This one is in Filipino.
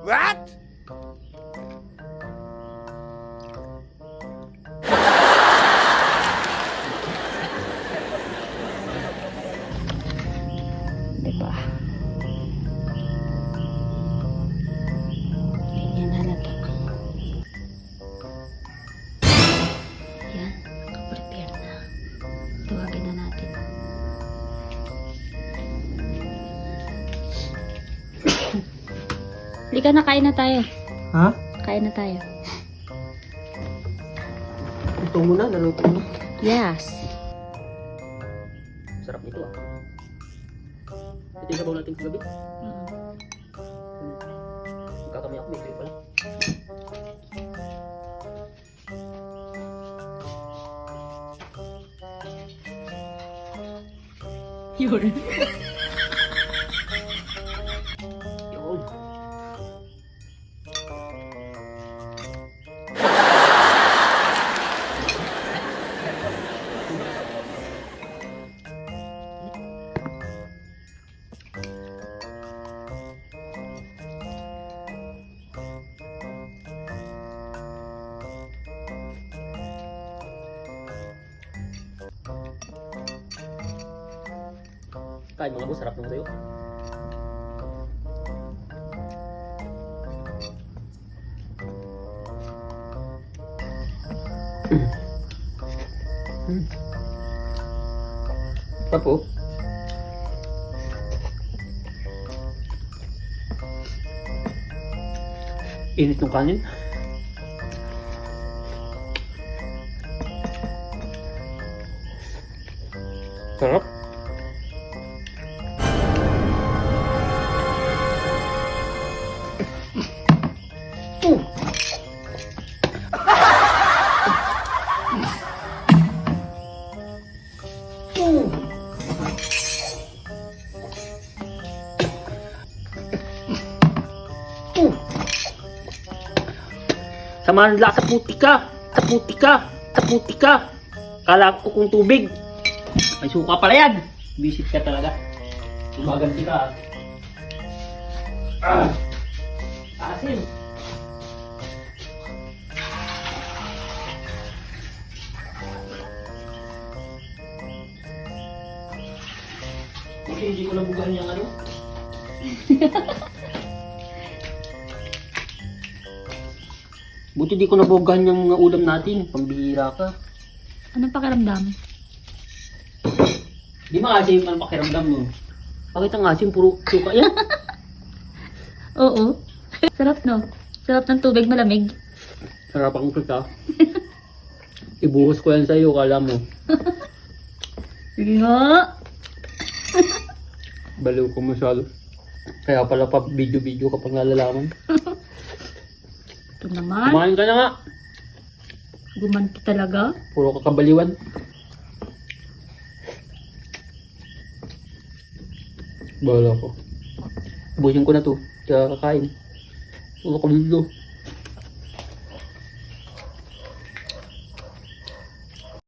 What? Diba? Ganyan halata. Yan, nakaprepare na. Tawagin na natin. Halika na, kain na tayo. Ha? Kain na tayo. Ito muna, naluto mo. Yes. Sarap nito ah. Ito yung sabaw natin kagabi. Kakamay ako, may tuyo pala. Yun. Yun. Kain mga boss, sarap ng tuyo. Sarap oh. Init ng kanin. Sarap. Samahan nila sa putika, sa putika, sa putika. Kala ko kung tubig. Ay suka pala yan. Visit ka talaga. Gumaganti ka. Asin. Kasi hindi ko nabugahan yung ano. Buti di ko nabugahan yung mga ulam natin. Pambihira ka. Anong pakiramdam? Di maasim ang pakiramdam nun. Bakit ang asim? Puro suka yan. Oo. Sarap no? Sarap ng tubig malamig. Sarap akong kita. Ibuhos ko yan sa'yo, kala mo. Sige nga. Baliw ko masyado. Kaya pala pa video-video kapag nalalaman. Ito naman. Kumain ka na nga. Gumanti talaga. Puro kakabaliwan. Bahala ko. Buhin ko na to. Kaya kakain. Puro kabalo.